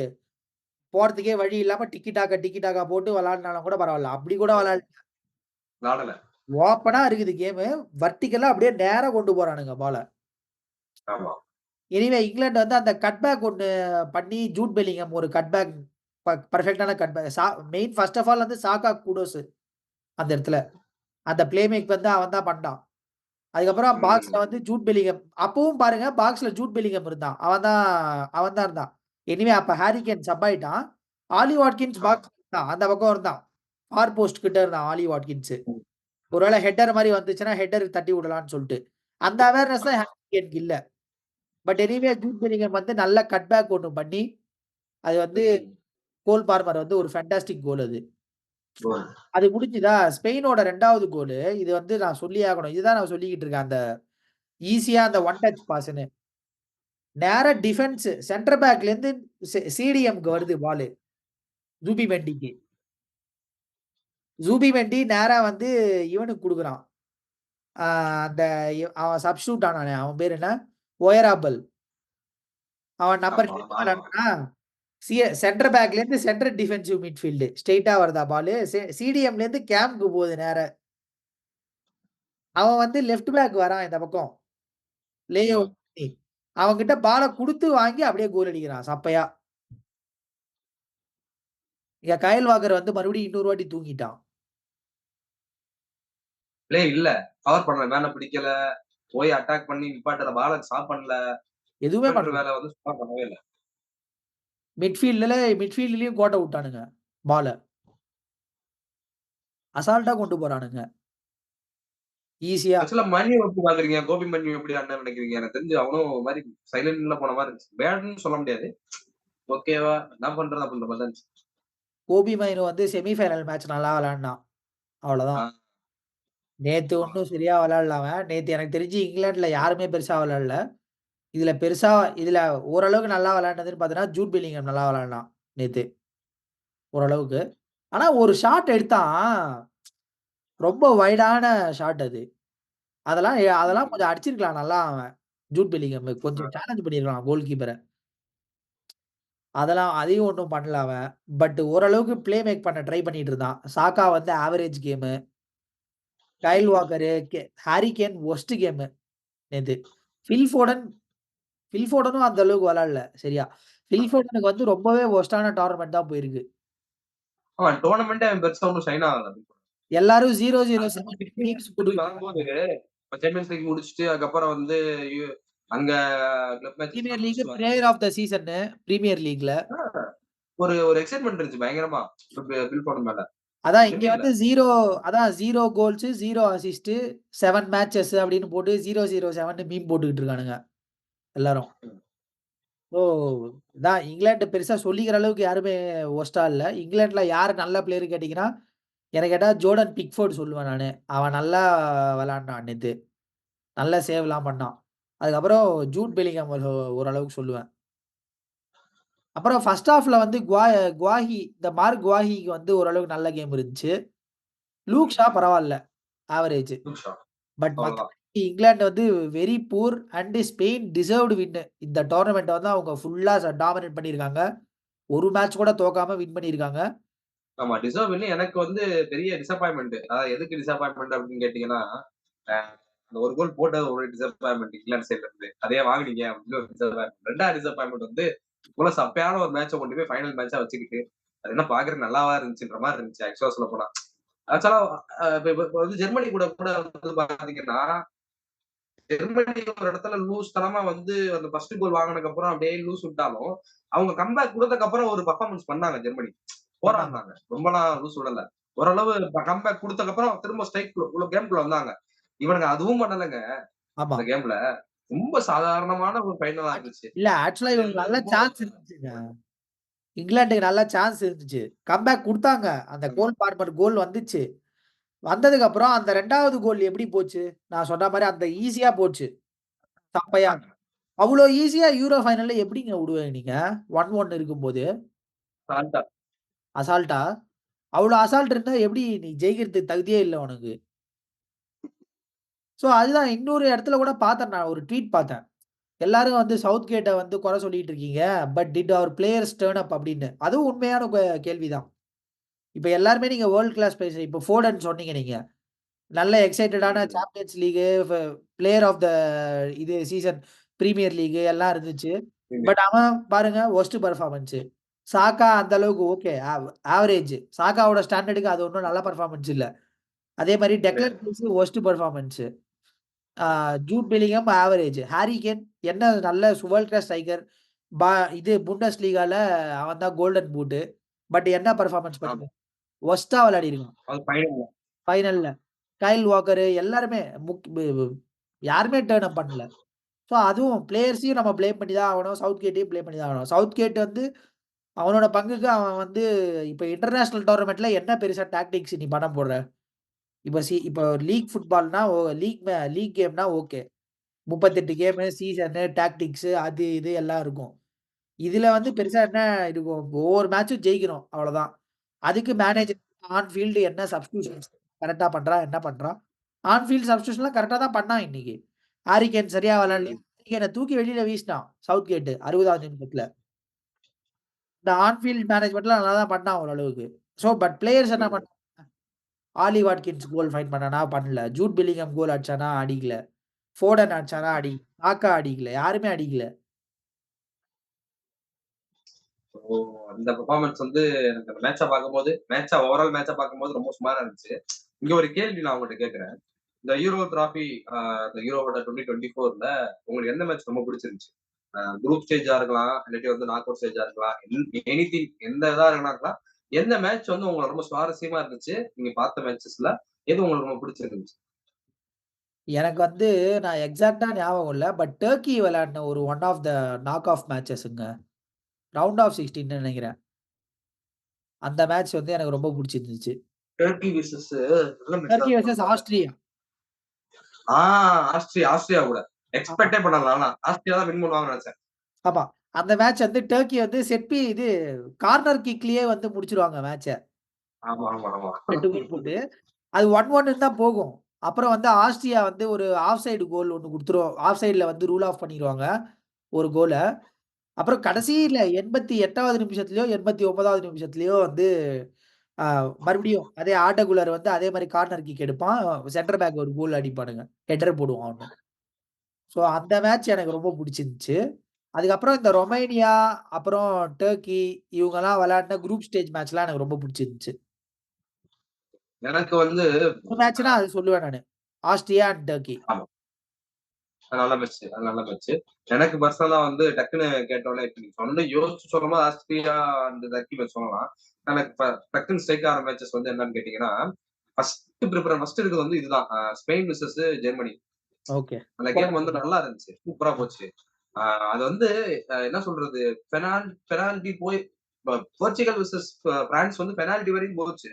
போறதுக்கே வழி இல்லாம டிக்கி டாக்கா போட்டு விளையாடுனாலும் கூட பரவால்ல. அப்படி கூட விளையாடல. ஓப்பனா இருக்குது கேமு. வர்டிகலா அப்படியே நேரா கொண்டு போறானுங்க பால. ஆமா. எனிவே இங்கிலாந்து வந்து அந்த கட்பேக் ஒண்ணு பண்ணி ஜூட் பெல்லிங்ஹாம் ஒரு கட்பேக் பெர்ஃபெக்ட்டான கட்பேக். மெயின் ஃபர்ஸ்ட் ஆஃப் ஆல் வந்து சாக்கா குடோஸ் அந்த இடத்துல. அந்த ப்ளே மேக் வந்து அவன் தான் பண்ணான். அதுக்கப்புறம் பாக்ஸ்ல ம். வந்து ஜூட் பெல்லிங்ஹாம் அப்பவும் பாருங்க பாக்ஸ்ல ஜூட் பெல்லிங்ஹாம் இருந்தான். அவன் தான் இருந்தான். எனிவே அப்ப ஹாரி கேன் சப் ஆயிட்டான். ஆலி வாட்கின்ஸ் ஆ. பாக்ஸ்ல இருந்தான். அந்த பக்கம் இருந்தான். ஃபார் போஸ்ட் கிட்ட இருந்தான் ஆலி வாட்கின்ஸ். ம். ஒருவேள ஹெட்டர் மாரி வந்துச்சுன்னா ஹெட்டர் தட்டி விடலான்னு சொல்ட்டு. அந்த அவேர்னஸ் தான் ஹாரி கேன்க்கு இல்ல. பட் எனிவே ஜூட் பெல்லிங்ஹாம் வந்து நல்ல கட்பேக் ஒண்ணு பண்ணி, அது வந்து ம். கோல் பார்மர் வந்து ஒரு ஃபேன்டாஸ்டிக் கோல் அது. கோல். அது முடிஞ்சுதா, ஸ்பெயினோட 2வது கோலு. இது வந்து நான் சொல்லியே ஆகணும். இதுதான் நான் சொல்லிக்கிட்டு இருக்கேன். அந்த ஈஸியா அந்த ஒன் டச் பாஸ்ன்னு. நேரா டிஃபென்ஸ் சென்டர் பேக்லேருந்து சிடிஎம்க்கு வருது பாலு. ஜூபி மெண்டிக்கு. ஜூபி மெண்டி நேரா வந்து இவனுக்கு குடுக்குறான். ஆ அந்த அவன் சப்ஸ்டிடியூட் ஆனானே, அவன் பேரு என்ன? ஓயராபல். அவன் நம்பர் ஆமா, 10 ஆமா. விளையாடுனானா, சென்டர் பேக்லேருந்து சென்ட்ரல் டிஃபென்சிவ் மிட்ஃபீல்டு. ஸ்ட்ரெய்ட்டா வருதா பாலு. சிடிஎம்லேருந்து கேம்ப்க்கு போகுது நேரா. அவன் வந்து லெஃப்ட் பேக் வரான் இந்த பக்கம். லேயோ ஆமா. பண்ணி. அவன்கிட்ட பால குடுத்து வாங்கி அப்படியே கோல் அடிக்கிறான் சப்பையா. இங்க கயல் வாக்கர் வந்து மறுபடியும் இன்னொரு வாட்டி தூங்கிட்டான். பிளே இல்ல. கவர் பண்ணல. மேல பிடிக்கல. போய் அட்டாக் பண்ணி நிப்பாட்டுற பால ஸ்டாப் பண்ணல. எதுவுமே டிஃபெண்டர் பண்ணல. வேல வந்து சுத்தமா பண்ணவே இல்ல. மிட்ஃபீல்ட்லயும் கோட்ட வுட்டானுங்க பால. அசால்ட்டா கொண்டு போறானுங்க. ஈசியா. ஆக்சுவலா மன்யூ எப்படி பாக்குறீங்க? கோபி மன்யூ எப்படி ஆடுனான்னு நினைக்கிறீங்க? எனக்கு தெரிஞ்சு அவனும் ஒரு மாரி சைலன்ட்ல போன மாரி இருந்துச்சு. பேடுன்னு சொல்ல முடியாது. ஓகேவா, என்ன பண்றது அப்படின்ற மாரி தான் இருந்துச்சு. கோபி மைனோ வந்து செமி ஃபைனல் மேட்ச் நல்லா விளையாடுனான். ஆ, அவ்வளோதான். நேத்து ஆமா. ஒண்ணும் சரியா விளையாடல அவன். நேத்து எனக்கு தெரிஞ்சு இங்கிலாந்துல யாருமே பெருசா விளையாடல. இதுல பெருசா இதுல ஓரளவுக்கு நல்லா விளையாண்டதுன்னு பார்த்தீங்கன்னா, ஜூட் பெல்லிங்ஹாம் நல்லா விளையாடுனான் நேத்து. ஓரளவுக்கு. ஆனா ஒரு ஷாட் எடுத்தான். ரொம்ப வைடான ஷாட் அது. அதெல்லாம் ம். கொஞ்சம் அடிச்சிருக்கலாம் நல்லா அவன். ஜூட் பெல்லிங்ஹாம் கொஞ்சம் சேலஞ்ச் பண்ணியிருக்கலாம் கோல் கீப்பர. அதையும் ஒண்ணும் பண்ணல அவன். பட் ஓரளவுக்கு ப்ளே மேக் பண்ண ட்ரை பண்ணிட்டு இருந்தான். சாக்கா வந்து average game. Kyle walker, Harry Kane worst game நேத்து. ஃபில் ஃபோடன் ஃபில் ஃபோடனும் அந்த அளவுக்கு விளையாடல சரியா. ஃபில் ஃபோடனுக்கு வந்து ரொம்பவே வொர்ஸ்ட்டான டோர்னமென்ட் தான் போயிருக்கு. ஆமா, டோர்னமெண்ட்டே அவன் பெருசா ஒண்ணும் ஷைன் ஆகல. எல்லாரும் 0-0-7 அதுக்கப்புறம் மீம்ஸ் போட்டுக்கிட்டு வரும்போது இருக்காங்க. இப்ப சாம்பியன்ஸ் லீக் முடிச்சுட்டு அதுக்கப்புறம் வந்து யு அங்க கிளப் பிரீமியர் மேட்சஸ்லாம் லீக் முடிச்சுட்டு பிளேயர் வரும்போது ஆஃப் த சீசன்னு பிரீமியர் லீக்ல. ஒரு ஒரு எக்ஸைட்மென்ட் இருந்துச்சு பயங்கரமா. பில் ஃபோர்டன் மேல. அதான் இங்க பிரீமியர்ல. வந்து 0 கோல்ஸ், 0 அசிஸ்ட், 7 மேட்சஸ் அப்படின்னு போட்டு 0-0-7 மீம் போட்டுக்கிட்டு இருக்கானுங்க எல்லாரும். ஓ! இதான் இங்கிலாந்து பெருசா சொல்லிக்கிற அளவுக்கு யாருமே வொர்ஸ்ட்டா இல்ல. இங்கிலாந்துல யாரு நல்ல பிளேயர்ன்னு கேட்டீங்கன்னா, என்ன கேட்டா ஜோர்டன் பிக்ஃபோர்ட் சொல்லுவேன் நானு. அவன் நல்லா விளையாடுனான் நேத்து. நல்ல சேவ்லாம் பண்ணான். அதுக்கப்புறம் ஜூட் பெலிங்ஹாம் ஓரளவுக்கு சொல்லுவேன். அப்புறம் ஃபர்ஸ்ட் ஹாஃப்ல வந்து குவாஹி இந்த மார்க் குவாஹிக்கு வந்து ஓரளவுக்கு நல்ல கேம் இருந்துச்சு. லூக் ஷா பரவால்ல. ஆவரேஜ். நிமிஷம். பட் அவ்வளவுதான். மத்தபடி இங்கிலாந்து வந்து very poor and Spain deserved win. இந்த டோர்னமெண்ட்ட வந்து அவங்க ஃபுல்லா டாமினேட் பண்ணியிருக்காங்க. ஒரு மேட்ச் கூட தோக்காம வின் பண்ணியிருக்காங்க. ஆமா, டிசர்வ் இல்ல. எனக்கு வந்து பெரிய டிசப்பாயின்ட்மென்ட். அதாவது எதுக்கு டிசப்பாயின்ட்மென்ட் அப்படின்னு கேட்டீங்கன்னா, அ அந்த ஒரு கோல் போட்டது ஒரு டிசப்பாயின்ட்மென்ட் இங்கிலாந்து சைட்ல இருந்து. அதே வாங்குனீங்க அப்படின்னு ஒரு டிசப்பாயின்ட்மென்ட். 2வது டிசப்பாயின்ட்மென்ட் வந்து இவ்வளவு சப்பையான ஒரு மேட்ச கொண்டு போய் ஃபைனல் மேட்சா வச்சுக்கிட்டு, அது என்ன பாக்குறதுக்கு நல்லாவா இருந்துச்சுன்ற மாரி இருந்துச்சு ஆக்சுவலா சொல்லப்போனா. ஆக்சுவலா இப்ப வந்து ஜெர்மனி கூட கூட வந்து பாத்தீங்கன்னா, ஜெர்மனி ஒரு இடத்துல லூஸ் தனமா வந்து அந்த ஃபர்ஸ்ட் கோல் வாங்குனதுக்கு அப்புறம் அப்படியே லூஸ் விட்டாலும், அவங்க கம்பேக் குடுத்ததுக்கு அப்புறம் ஒரு பெர்ஃபார்மன்ஸ் பண்ணாங்க ஜெர்மனி. பண்ணாங்க. போராடுனாங்க. ரொம்பலாம் லூஸ் விடல. ஓரளவு கம்பேக் குடுத்ததுக்கு அப்புறம் திரும்ப ஸ்ட்ரைக் கேம்குள்ள வந்தாங்க. இவனுங்க அதுவும் பண்ணலங்க ஆமா. அந்த கேம்ல. ரொம்ப சாதாரணமான ஒரு ஃபைனலா ஆக்ச் இருந்துச்சு. இல்ல ஆக்சுவலா அது இவங்களுக்கு வந்து நல்ல ரொம்ப சான்ஸ் இருந்துச்சுங்க. இங்கிலாந்துக்கு நல்ல சான்ஸ் இருந்துச்சு. கம்பேக் குடுத்தாங்க. அந்த ஆமா. கோல் ஃபார்மட் கோல் வந்துச்சு. வந்ததுக்கு அப்புறம் அந்த 2வது கோல் எப்படி போச்சு? நான் சொன்ன மாரி அந்த ஈஸியா போச்சு. சப்பையா. அவ்ளோ ஈஸியா யூரோ ஃபைனல்ல எப்படிங்க விடுவீங்க நீங்க? 1-1 இருக்கும்போது, சால்ட்டா. அசால்ட்டா. அவ்ளோ அசால்ட் இருந்தா எப்படி நீ ஜெயிக்கிறதுக்கு தகுதியே இல்ல உனக்கு. சோ அதுதான் இன்னொரு இடத்துல கூட பார்த்தேன் நான் ஒரு ட்வீட் பார்த்தேன். எல்லாரும் வந்து சவுத் கேட்ட வந்து குறை சொல்லிட்டு இருக்கீங்க. But did our players turn up அப்படின்னு. அதுவும் உண்மையான கேள்வி தான். இப்ப எல்லாருமே நீங்க வேர்ல்ட் கிளாஸ் பிளேயர்ஸ் இப்ப ஃபோர்டன் சொன்னீங்க நீங்க. நல்ல எக்ஸைட்டடான ம். Champions League, player of the இது சீசன் பிரீமியர் லீக் எல்லாம் இருந்துச்சு. ம். பட் அவன் பாருங்க வொர்ஸ்ட் பெர்ஃபார்மன்ஸ். சாக்கா அந்த அளவுக்கு ஓகே. ஆவரேஜ். சாக்காவோட ஸ்டாண்டர்ட்க்கு அது ஒண்ணும் நல்ல பெர்ஃபார்மன்ஸ் இல்ல. அதே மாரி டெக்ளன் கிடையாது. Rice worst performance. ஆ Jude Bellingham average. Harry Kane என்ன நல்ல வேர்ல்ட் கிளாஸ் ஸ்ட்ரைக்கர். பா இது புண்டஸ் லீகால அவன் தான் கோல்டன் பூட். பட் என்ன பெர்ஃபார்மன்ஸ் ஆமா. பண்ணுங்க. வொர்ஸ்ட்டா விளையாடியிருக்கான். அது ஃபைனல்ல. ஃபைனல்ல. கைல் வாக்கர் எல்லாருமே முக் பு பு யாருமே டர்ன் அப் பண்ணல. ஸோ அதுவும் பிளேயர்ஸையும் நம்ம ப்ளேம் பண்ணி தான் ஆகணும். சவுத் கேட்டையும் ப்ளேம் பண்ணி தான் ஆகணும். சவுத் கேட் வந்து அவனோட பங்குக்கு அவன் வந்து இப்ப இன்டர்நேஷனல் டோர்னமென்ட்ல என்ன பெருசா டாக்டிக்ஸ் நீ பணம் போடுற? இப்ப லீக் ஃபுட்பால்னா லீக் கேம்னா ஓகே. 38 கேமு, சீசனு, டாக்டிக்ஸ் அது இது எல்லாம் இருக்கும். இதுல வந்து பெருசா என்ன இருக்கும்? ஒவ்வொரு மேட்சும் ஜெயிக்கணும். அவ்வளோதான். அதுக்கு மேனேஜர் ஆன் ஃபீல்ட் என்ன சப்ஸ்டிடியூஷன்ஸ் கரெக்ட்டா பண்றான், என்ன பண்றான்? ஆன் ஃபீல்ட் சப்ஸ்டிடியூஷன்லாம் கரெக்ட்டா தான் பண்ணான் இன்னைக்கு. ஹாரி கேன் சரியா விளையாடலையா? ம். ஹாரி கேன தூக்கி வெளியில வீசினான். சவுத் கேட் 60வது நிமிஷத்துல. இந்த ஆன் ஃபீல்ட் மேனேஜ்மென்ட்லாம் நல்லா தான் பண்ணான் ஓரளவுக்கு. பட் பிளேயர்ஸ் என்ன ம். பண்ணாங்க? ஆலி வாட்கின்ஸ் கோல் ஃபைண்ட் பண்ணானா? பண்ணல. ஜூட் பெல்லிங்ஹாம் கோல் அடிச்சானா? அடிக்கல. ஃபோடன் அடிச்சானா? சாக்கா அடிக்கல. யாருமே அடிக்கல. ஓ! அந்த பெர்ஃபார்மன்ஸ் வந்து எனக்கு அந்த ஓவரால் மேட்சா பார்க்கும்போது ரொம்ப சுமாரா இருந்துச்சு. இங்க ஒரு கேள்வி நான் உங்கட்ட கேட்கிறேன். இந்த யூரோ டிராஃபி இந்த யூரோவோட 2024ல உங்களுக்கு எந்த மேட்ச் ரொம்ப பிடிச்சிருந்துச்சு? குரூப் ஸ்டேஜா இருக்கலாம், இல்லாட்டி வந்து நாக் அவுட் ஸ்டேஜா இருக்கலாம். எனிதிங் எந்த இதா வேணா இருக்கலாம். எந்த மேட்ச் வந்து உங்களுக்கு ரொம்ப சுவாரஸ்யமா இருந்துச்சு? நீங்க பார்த்த மேட்சஸ்ல எது உங்களுக்கு ரொம்ப பிடிச்சிருந்துச்சு? எனக்கு வந்து நான் எக்ஸாக்ட்டா ஞாபகம் இல்ல. பட் டர்க்கி விளையாடின ஒரு one of the knock off மேட்சஸ்ங்க. ரவுண்ட் ஆஃப் 16 நெனைக்கிறேன். அந்த மேட்ச் வந்து எனக்கு ரொம்ப புடிச்சிருந்துச்சு. டர்க்கி விசஸ் நல்ல மேட்ச் டர்க்கி தான் வெர்சஸ் பார்த்தேன். ஆஸ்ட்ரியா. ஆ ஆஸ்ட்ரியா கூட. ஆமா, எக்ஸ்பெக்டே பண்ணல ஆனா. ஆஸ்ட்ரியா தான் வின் பண்ணுவாங்கன்னு நெனச்சேன். ஆமா. அந்த மேட்ச் வந்து டர்க்கி வந்து இது கார்னர் கிக்லயே வந்து முடிச்சுருவாங்க மேட்ச. ஆமா, ஆமா, ஆமா. 2 கோல் போட்டு. அது 1-1ன்னு தான் போகும். அப்புறம் வந்து ஆஸ்ட்ரியா வந்து ஒரு ஆஃப் சைடு கோல் ஒண்ணு குடுத்துரும். ஆஃப் சைட்ல வந்து ரூல் ஆஃப் பண்ணிருவாங்க. ஒரு கோல. அப்புறம் கடைசில 88வது நிமிஷத்துலயோ, 89வது நிமிஷத்துலயோ வந்து ஆ மறுபடியும் அதே ஆட்ட குலர் வந்து அதே மாரி கார்னர் கிக் எடுப்பான். சென்டர் பேக் ஒரு கோல் அடிப்பானுங்க. ஹெட்டர் போடுவான் அவனு. அந்த மேட்ச் எனக்கு ரொம்ப புடிச்சிருந்துச்சு. அதுக்கப்புறம் இந்த ரொமேனியா, அப்புறம் டர்க்கி இவங்கலாம் விளையாடின குரூப் ஸ்டேஜ் மேட்ச்லாம் எனக்கு ரொம்ப புடிச்சிருந்துச்சு. எனக்கு வந்து ஒரு மேட்ச்னா அது சொல்லுவேன் நானு. Austria and Turkey. ஆமா. அது நல்ல மேட்ச். அது நல்ல மேட்ச். எனக்கு பர்சனலா வந்து டக்குன்னு கேட்டோனே இப்ப நீங்க சொன்ன யோசிச்சு சொல்லும்போது ஆஸ்திரியா அந்த டர்க்கி மேட்ச் சொல்லலாம். எனக்கு டக்குன்னு ஸ்ட்ரைக் ஆன மேட்சஸ் வந்து என்னன்னு கேட்டீங்கன்னா, ஃபர்ஸ்ட் இருக்கிறது வந்து இதுதான். Spain versus Germany. ஓகே. அந்த கேம் வந்து போலாந்து. நல்லா இருந்துச்சு. சூப்பரா போச்சு. ஆ அது வந்து என்ன சொல்றது? பெனால்டி போய் போர்ச்சுகல் விசஸ் பிரான்ஸ் வந்து பெனால்டி வரையும் போச்சு.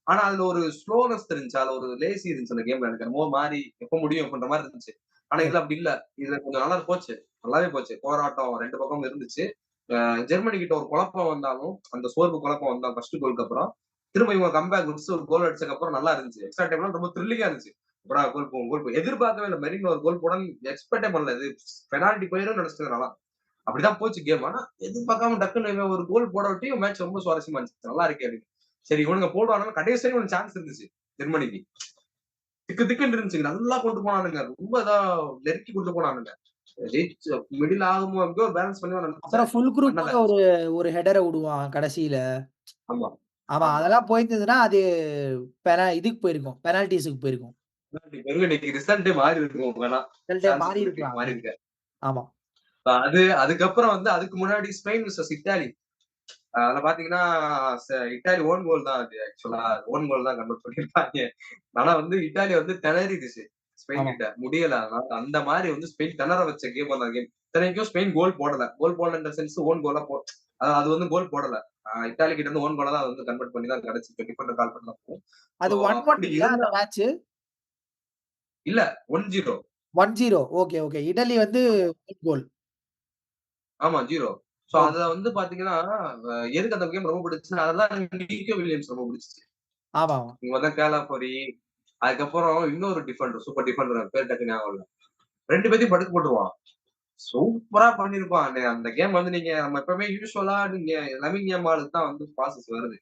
ஆனா அதுல ஒரு ஸ்லோனஸ் தெரிஞ்சுச்சு. அதுல ஒரு லேசி இருந்துச்சு அந்த கேம்ல. எனக்கு என்னமோ மாறி எப்ப முடியும் அப்படின்ற மாரி இருந்துச்சு. ஆனா இதுல அப்படி இல்ல. இதுல கொஞ்சம் நல்லா போச்சு. நல்லாவே போச்சு. போராட்டம் 2 பக்கமும் இருந்துச்சு. ஜெர்மனி கிட்ட ஒரு குழப்பம் வந்தாலும், அந்த சோர்வு குழப்பம் வந்தா ஃபர்ஸ்ட் கோலுக்கு அப்புறம், திரும்ப இவங்க கம்பேக் குடுத்து ஒரு கோல் அடிச்சதுக்கு அப்புறம் நல்லா இருந்துச்சு. எக்ஸ்ட்ரா டைம்லாம் ரொம்ப த்ரில்லிங்கா இருந்துச்சு. எப்படா கோல் போகும். எதிர்பார்க்கவே இல்ல. மெரினோ ஒரு கோல் போடுவான்னு எக்ஸ்பெக்டே பண்ணல. இது பெனால்டி போயிரும்னு நெனச்சுட்டேன் நான்லாம். அப்படிதான் போச்சு கேம். ஆனா எதிர்பார்க்காம டக்குன்னு இவன் ஒரு கோல் போட விட்டு மேட்ச் ரொம்ப சுவாரஸ்யமா இருந்துச்சு. நல்லா இருக்கே அப்படின்னு. சரி இவனுங்க போடுவானுங்க. கடைசி வரைக்கும் ஒரு சான்ஸ் இருந்துச்சு ஜெர்மனிக்கு. திக்கு திக்குன்னு இருந்துச்சுங்க. நல்லா கொண்டு போனானுங்க. ரொம்ப இதா நெருக்கி கொண்டு போனானுங்க. ரீச் மிடில் ஆகுமோ எப்படியோ பேலன்ஸ் பண்ணுவான்னு அப்புறம் நெனச்சேன். ஃபுல் பண்ணல. குரூப்போட ஒரு ஒரு ஹெடர விடுவான் கடைசியில. ஆமா, ஆமா. ஆமா. அதெல்லாம் போயிருந்ததுன்னா, அது இதுக்கு போயிருக்கும். பெனால்டீஸ்க்கு போயிருக்கும். பெருங்க இன்னைக்கு ரிசல்ட்டே மாறி இருக்கும் வேணா. ரிசல்ட்டே சான்சஸ் மாறி இருக்கு. இருக்கலாம். மாறி இருக்க. ஆமா. அதுக்கப்புறம் வந்து அதுக்கு முன்னாடி ஸ்பெயின் விசஸ் இட்டாலி. அதுல பாத்தீங்கன்னா, இட்டாலி ஓன் கோல் தான் அது ஆக்சுவலா. ஓன் கோல் தான் கன்வெர்ட் பண்ணியிருப்பாங்க. ஆனா வந்து இட்டாலி வந்து திணறிடுச்சு. ஸ்பெயின் ஆமா. கிட்ட. முடியல. அதனால அந்த மாரி வந்து ஸ்பெயின் திணற வச்ச கேம் அந்த கேம். இத்தனைக்கும் ஸ்பெயின் கோல் போடல. கோல் போடல இன் த சென்ஸ் ஓன் கோலா அது வந்து கோல் போடல. இட்டாலி கிட்ட இருந்து ஓன் கோலா தான் வந்து கன்வெர்ட் பண்ணி தான் கிடைச்சுச்சு. டிஃபெண்டர் கால் பண்ணப்போ. ஸோ அது 1-1 அப்படி இல்ல அந்த இருந்தா மேட்ச்சு? இல்ல 1-0. 1-0 ஓகே, ஓகே. இட்டலி வந்து கோல். ஆமா 0. So okay. அதுல வந்து பாத்தீங்கன்னா, எதுக்கு அந்த கேம் ரொம்ப பிடிச்சுச்சுன்னா, அதுதான் எனக்கு நிக்கோ வில்லியம்ஸ் ரொம்ப பிடிச்சுச்சு. ஆமாமா. இவங்க தான் கேலாஃபோரி, அதுக்கப்புறம் இன்னொரு டிஃபெண்டர், சூப்பர் டிஃபெண்டர் பேர் டக்குனு ஞாபகம் இல்ல. 2 பேத்தையும் படுக்க போட்டுருவான். சூப்பரா பண்ணியிருப்பான். அந்த கேம் வந்து நம்ம எப்பவுமே யூசுவலா லமின் யமாலுக்கு தான் வந்து பாசஸ் வருது.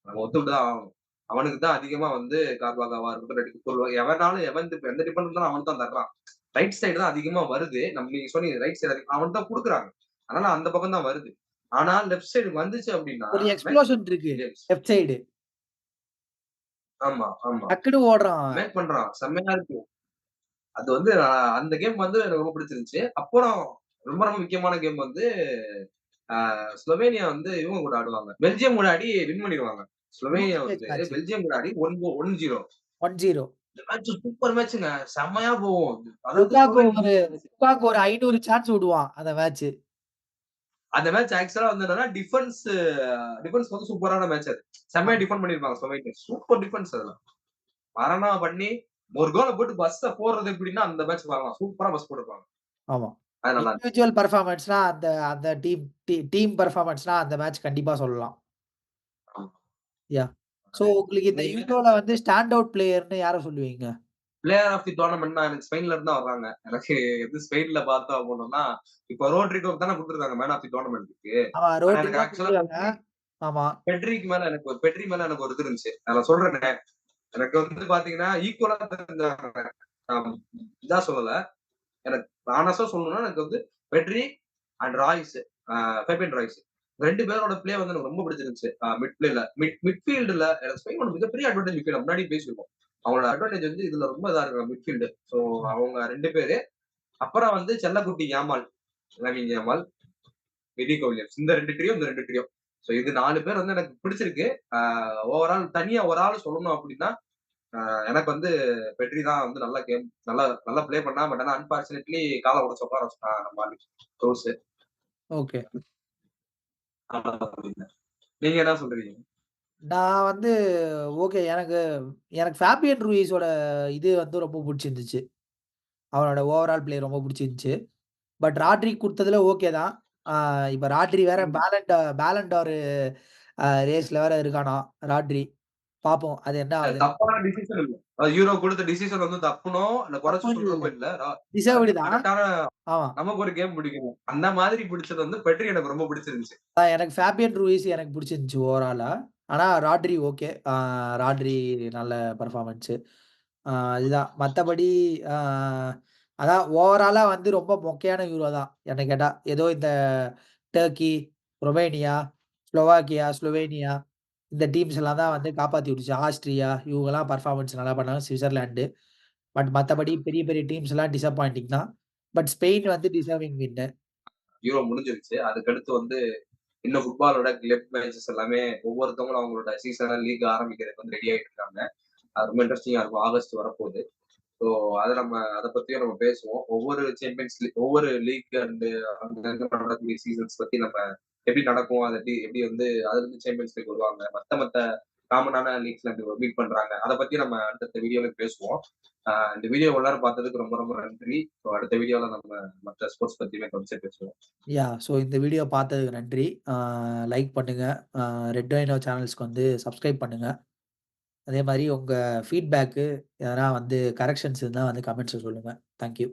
நம்ம ஒத்துக்கிட்டு தான் ஆகணும். அவனுக்கு தான் அதிகமா வந்து கார்வாகாவா இருக்கட்டும், எவனாலும் எந்த டிஃபெண்டர் இருந்தாலும் அவனுக்கு தான் தர்றான். ரைட் சைடு தான் அதிகமா வருது. நீங்க சொன்னீங்க ரைட் சைடு அவன் தான் குடுக்குறாங்க. அதனால அந்த பக்கம் தான் வருது. ஆனா லெஃப்ட் சைடு வந்துச்சு அப்டின்னா, ஒரு எக்ஸ்ப்ளோஷன் இருக்கு. வில்லியம்ஸ். Left side. ஆமா, ஆமா. டக்குனு ஓடுறான் அவன். மேக் பண்றான். செம்மையா இருக்கு. அது வந்து அந்த கேம் வந்து எனக்கு ரொம்ப பிடிச்சிருந்துச்சு. அப்புறம் ரொம்ப ரொம்ப முக்கியமான கேம் வந்து ஸ்லோவேனியா வந்து இவங்க கூட ஆடுவாங்க. பெல்ஜியம் கூட ஆடி வின் பண்ணிருவாங்க. ஸ்லோவேனியா குரூப் ஸ்டேஜ் வந்து மேட்ச். பெல்ஜியம் கூட ஆடி 1-0. 1-0. இந்த மேட்ச் சூப்பர் மேட்ச்ங்க. செம்மையா போகும். அதாவது லுக்காக்கு ஸ்லோவேனியா ஒரு லுக்காக்கு ஒரு 500 சான்ஸ் விடுவான் அந்த மேட்ச். அந்த மேட்ச் ஆக்சுவலா வந்து என்னன்னா டிஃபென்ஸ் வந்து சூப்பரான மேட்ச் அது. செம்மையா ஆமா, டிஃபெண்ட் பண்ணிருப்பாங்க ஸ்லோவேனியா. சூப்பர் டிஃபென்ஸ் அதுல. மரணா பண்ணி ஒரு கோல போட்டு பஸ்ஸ போடுறது எப்படின்னா அந்த மேட்ச் பார்க்கலாம். சூப்பரா பஸ் போட்டுருப்பாங்க. ஆமா. அது நல்லா இருந்துச்சு. இண்டிவிஜுவல் பெர்ஃபார்மன்ஸ்னா அந்த அந்த டீம் பெர்ஃபார்மன்ஸ்னா அந்த மேட்ச் கண்டிப்பா சொல்லலாம். ஆமா. யாஹ்! சோ உங்களுக்கு இந்த நீங்க யூரோல வந்து ஸ்டாண்ட் அவுட் பிளேயர்ன்னு யார சொல்லுவீங்க? பிளேயர் ஆஃப் தி டோர்னமெண்ட்னா எனக்கு ஸ்பெயின்ல இருந்து தான் வர்றாங்க. எனக்கு எது ஸ்பெயின்ல பார்த்தோம் அப்டின்னோம்னா, இப்போ ரோட்ரிகோக்கு தானே குடுத்துருக்காங்க மேன் ஆஃப் தி டோர்னமெண்ட்க்கு. ஆமா ஆனா ரோட்ரிகோ எனக்கு ஆக்சுவலா குடுக்குறாங்க. ஆமா. பெட்ரி மேல எனக்கு ஒரு இது இருந்துச்சு. நான் சொல்றேனே. எனக்கு வந்து பார்த்தீங்கன்னா, ஈக்குவலா தெரிஞ்சாங்க. நான் இதா சொல்லல. எனக்கு ஹானஸ்ட்டா சொல்லணும்னா எனக்கு வந்து பெட்ரி அண்ட் ராய்ஸ், அ ஃபெபியன் ராய்ஸ். 2 பேரோட பிளே வந்து எனக்கு ரொம்ப பிடிச்சிருந்துச்சு. மிட் பிளேல. மிட்ஃபீல்டுல எனக்கு ஸ்பெயினோட மிகப்பெரிய அட்வான்டேஜ் மிட்ஃபீல்ட் முன்னாடியே பேசியிருக்கோம். அவங்களோட அட்வான்டேஜ் வந்து இதுல ரொம்ப இதா இருக்கு மிட்ஃபீல்டு. சோ ம். அவங்க 2 பேரு. அப்புறம் வந்து செல்லக்குட்டி யாமால், லமின் யாமால், எடிகோ வில்லியம்ஸ். இந்த 2 ட்ரியோ. சோ இது 4 பேர் வந்து எனக்கு பிடிச்சிருக்கு. ஆ ஓவரால் தனியா ஒரு ஆள் சொல்லணும் அப்டின்னா, எனக்கு வந்து பெட்ரி தான் வந்து நல்ல கேம் நல்லா நல்லா பிளே பண்ணா. பட் ஆனா அன்பார்ச்சுனேட்லி கால உடைச்சு உட்கார வச்சுட்டான் நம்ம ஆளு ரோஸ். ஓகே. நீங்க என்ன சொல்றீங்க? நான் வந்து ஓகே எனக்கு எனக்கு ஃபேபியன் ரூயிஸோட இது வந்து ரொம்ப புடிச்சிருந்துச்சு. அவனோட ஓவரால் பிளே ரொம்ப புடிச்சிருந்துச்சு. பட் ராட்ரிக் குடுத்ததுல ஓகே தான். ஆ இப்ப ராட்ரி வேற ம். பேலன்டார் ரேஸ்ல வேற இருக்கானாம் ராட்ரி. பாப்போம் அது என்ன ஆகுதுன்னு. தப்பான டிசிஷன் இல்ல. யூரோ குடுத்த டிசிஷன் வந்து தப்புனோ, இல்ல குறைச்சு தப்புன்னு இல்ல. சொல்றப்போ இல்ல. டிசர்வ்டு தான். கரெக்ட்டான ஆமா. நமக்கு ஒரு கேம் பிடிக்கணும். அந்த மாதிரி பிடிச்சது வந்து பெட்ரி எனக்கு ரொம்ப பிடிச்சிருந்துச்சு. எனக்கு ஃபேபியன் ரூயிஸ் எனக்கு புடிச்சிருந்துச்சு ஓவராலா. ஆனா ராட்ரி ஓகே. ராட்ரி நல்ல பெர்ஃபார்மன்ஸு. அதுதான். மத்தபடி ஆ அதான் ஓவராலா வந்து ரொம்ப மொக்கையான யூரோ தான். என்ன கேட்டா. ஏதோ இந்த டர்க்கி, ரொமேனியா, ஸ்லோவேனியா இந்த டீம்ஸ் எல்லாம் தான் வந்து காப்பாத்தி விட்டுச்சு. ஆஸ்ட்ரியா இவங்கலாம் பெர்ஃபார்மன்ஸ் நல்லா பண்ணாங்க. சுவிட்சர்லாந்து. பட் மத்தபடி பெரிய பெரிய டீம்ஸ்லாம் டிசப்பாயிண்டிங் தான். பட் ஸ்பெயின் வந்து டிசர்விங் வின்னு. யூரோ முடிஞ்சிருச்சு. அதுக்கடுத்து வந்து இன்னும் ஃபுட்பாலோட கிளப் மேட்சஸ் எல்லாமே ஒவ்வொருத்தவங்களும் அவங்களோட சீசன லீக் ஆரம்பிக்கிறதுக்கு வந்து ரெடி ஆயிட்டு இருக்காங்க. அது ரொம்ப இன்ட்ரஸ்டிங்கா இருக்கும். ஆகஸ்ட் வரப்போகுது. ஸோ அத பத்தியும் நம்ம பேசுவோம். ஒவ்வொரு லீக் அண்ட் அங்கங்க நடக்கக்கூடிய சீசன்ஸ் பத்தி நம்ம எப்படி நடக்கும்? அது எப்படி வந்து அதுலருந்து சாம்பியன்ஸ் லீக் வருவாங்க. மத்த காமனான லீக்ஸ்ல எப்படி மீட் பண்றாங்க. அத பத்தி நம்ம அடுத்தடுத்த வீடியோல பேசுவோம். இந்த வீடியோ இவ்வளவு நேரம் பார்த்ததுக்கு ரொம்ப ரொம்ப நன்றி. ஸோ அடுத்த வீடியோல நம்ம மத்த ஸ்போர்ட்ஸ் பத்தியுமே தொடர்ச்சியா பேசுவோம். ஸோ இந்த வீடியோ பார்த்ததுக்கு நன்றி. லைக் பண்ணுங்க. ரெட் ரைனோ சேனல்ஸ்க்கு வந்து சப்ஸ்கிரைப் பண்ணுங்க. அதே மாரி உங்க ஃபீட்பேக்கு எதனா வந்து கரெக்ஷன்ஸ் இருந்தா வந்து கமெண்ட்ஸ்ல சொல்லுங்க. Thank you.